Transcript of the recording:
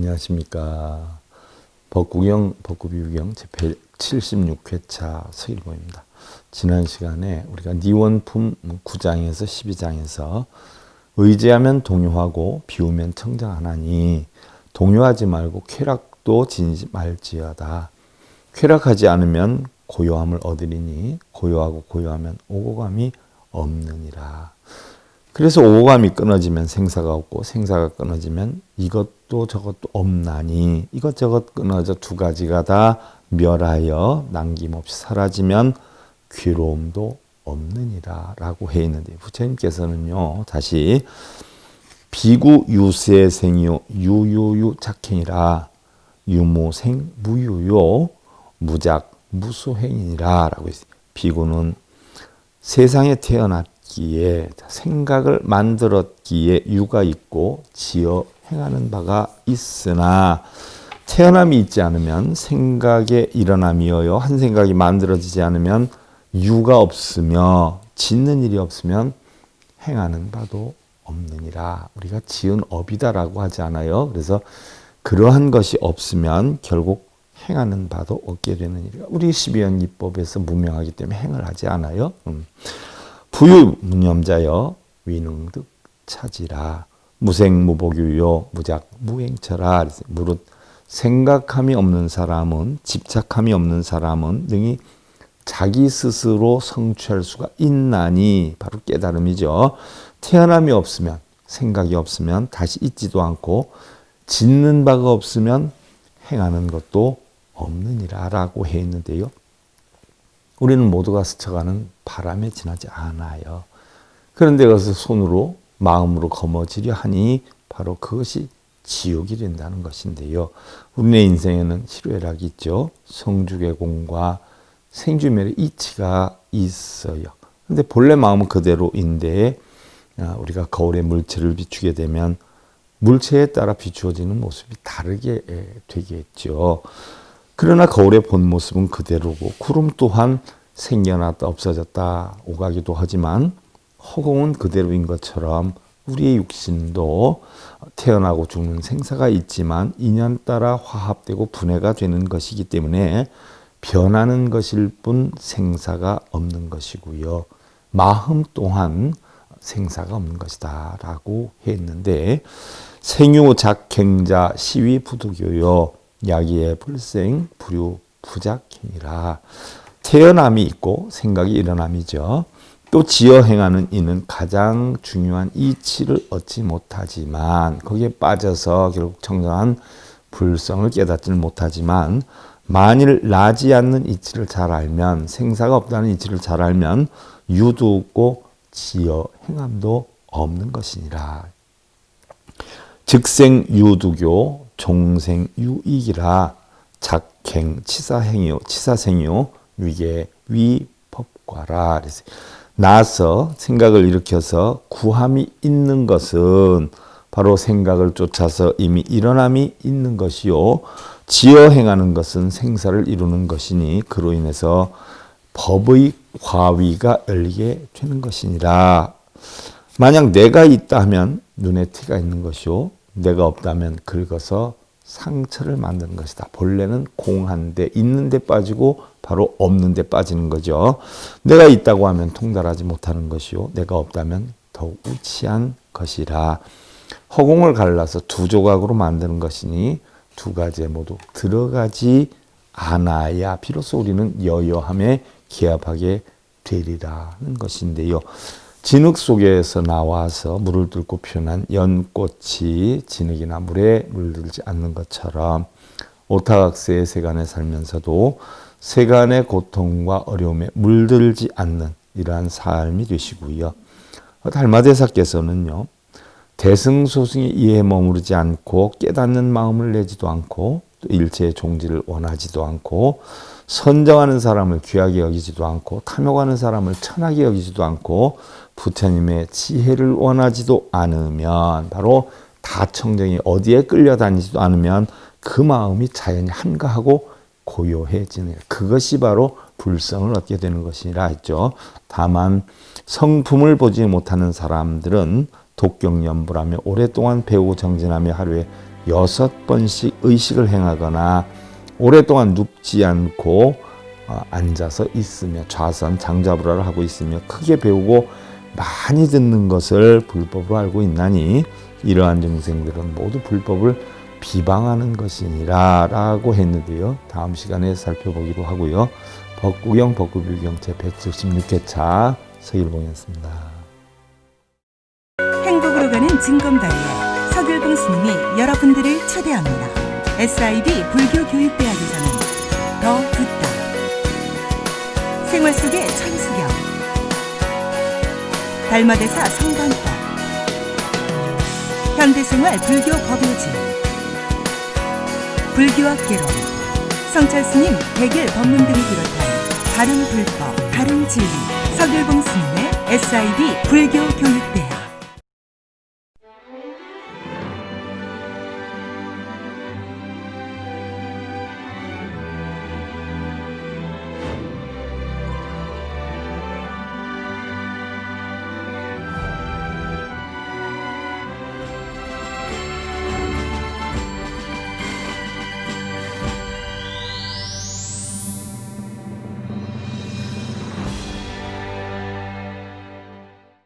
안녕하십니까. 벚구유경 제176회차 서일보입니다. 지난 시간에 우리가 니원품 9장에서 12장에서 의지하면 동요하고 비우면 청정하나니 동요하지 말고 쾌락도 지니지 말지어다. 쾌락하지 않으면 고요함을 얻으리니 고요하고 고요하면 오고감이 없느니라. 그래서 오감이 끊어지면 생사가 없고 생사가 끊어지면 이것도 저것도 없나니 이것저것 끊어져 두 가지가 다 멸하여 남김없이 사라지면 괴로움도 없느니라 라고 해 있는데 부처님께서는요 다시 비구 유세생이요 유유유 작행이라 유모생 무유요 무작 무소행이니라 라고 했어요. 비구는 세상에 태어났기에 생각을 만들었기에 유가 있고 지어 행하는 바가 있으나 태어남이 있지 않으면 생각의 일어남이어요. 한 생각이 만들어지지 않으면 유가 없으며 짓는 일이 없으면 행하는 바도 없느니라. 우리가 지은 업이다라고 하지 않아요. 그래서 그러한 것이 없으면 결국 행하는 바도 없게 되는 일이야. 우리 12연기법에서 무명하기 때문에 행을 하지 않아요. 부유무념자여 위능득 차지라. 무생무복유요 무작 무행처라. 무릇 생각함이 없는 사람은 집착함이 없는 사람은 능히 자기 스스로 성취할 수가 있나니 바로 깨달음이죠. 태어남이 없으면 생각이 없으면 다시 있지도 않고 짓는 바가 없으면 행하는 것도 없느니라 라고 해 있는데요. 우리는 모두가 스쳐가는 바람에 지나지 않아요. 그런데 그것을 손으로 마음으로 거머쥐려 하니 바로 그것이 지옥이 된다는 것인데요. 우리의 인생에는 희로애락이 있죠. 성주개공과 생주멸의 이치가 있어요. 그런데 본래 마음은 그대로인데 우리가 거울에 물체를 비추게 되면 물체에 따라 비추어지는 모습이 다르게 되겠죠. 그러나 거울의 본 모습은 그대로고 구름 또한 생겨났다 없어졌다 오가기도 하지만 허공은 그대로인 것처럼 우리의 육신도 태어나고 죽는 생사가 있지만 인연 따라 화합되고 분해가 되는 것이기 때문에 변하는 것일 뿐 생사가 없는 것이고요. 마음 또한 생사가 없는 것이다 라고 했는데 생유작행자 시위부득요요 야기의 불생 불유 부작행이라. 태어남이 있고 생각이 일어남이죠. 또 지어 행하는 이는 가장 중요한 이치를 얻지 못하지만 거기에 빠져서 결국 청정한 불성을 깨닫지는 못하지만 만일 나지 않는 이치를 잘 알면 생사가 없다는 이치를 잘 알면 유도 없고 지어 행함도 없는 것이니라. 즉생 유두교 종생 유익이라. 작행 치사행이요 치사생이요 위계 위법과라. 나서 생각을 일으켜서 구함이 있는 것은 바로 생각을 쫓아서 이미 일어남이 있는 것이요 지어 행하는 것은 생사를 이루는 것이니 그로 인해서 법의 과위가 열리게 되는 것이니라. 만약 내가 있다 하면 눈에 티가 있는 것이요 내가 없다면 긁어서 상처를 만드는 것이다. 본래는 공한데 있는 데 빠지고 바로 없는 데 빠지는 거죠. 내가 있다고 하면 통달하지 못하는 것이요 내가 없다면 더욱 우치한 것이라. 허공을 갈라서 두 조각으로 만드는 것이니 두 가지에 모두 들어가지 않아야 비로소 우리는 여여함에 기합하게 되리라는 것인데요. 진흙 속에서 나와서 물을 뚫고 피어난 연꽃이 진흙이나 물에 물들지 않는 것처럼 오타각세의 세간에 살면서도 세간의 고통과 어려움에 물들지 않는 이러한 삶이 되시고요. 달마대사께서는요. 대승소승의 이해에 머무르지 않고 깨닫는 마음을 내지도 않고 또 일체의 종지를 원하지도 않고 선정하는 사람을 귀하게 여기지도 않고 탐욕하는 사람을 천하게 여기지도 않고 부처님의 지혜를 원하지도 않으면 바로 다청정이 어디에 끌려다니지도 않으면 그 마음이 자연히 한가하고 고요해지는 그것이 바로 불성을 얻게 되는 것이라 했죠. 다만 성품을 보지 못하는 사람들은 독경연불하며 오랫동안 배우고 정진하며 하루에 6번씩 의식을 행하거나 오랫동안 눕지 않고 앉아서 있으며 좌선 장자불화를 하고 있으며 크게 배우고 많이 듣는 것을 불법으로 알고 있나니 이러한 증생들은 모두 불법을 비방하는 것이니라 라고 했는데요. 다음 시간에 살펴보기로 하고요. 법구경 법구비경 제176회차 서일봉이었습니다. 행복으로 가는 증검다리에 서길봉 스님이 여러분들을 초대합니다. SIB 불교교육대학에서는 더 듣다, 생활 속의 천수경, 달마대사 성관법, 현대생활 불교 법요지, 불교학 개론, 성찰스님 백일 법문 등을 비롯한 다른 불법, 다른 진리, 서길봉 스님의 SIB 불교교육대학.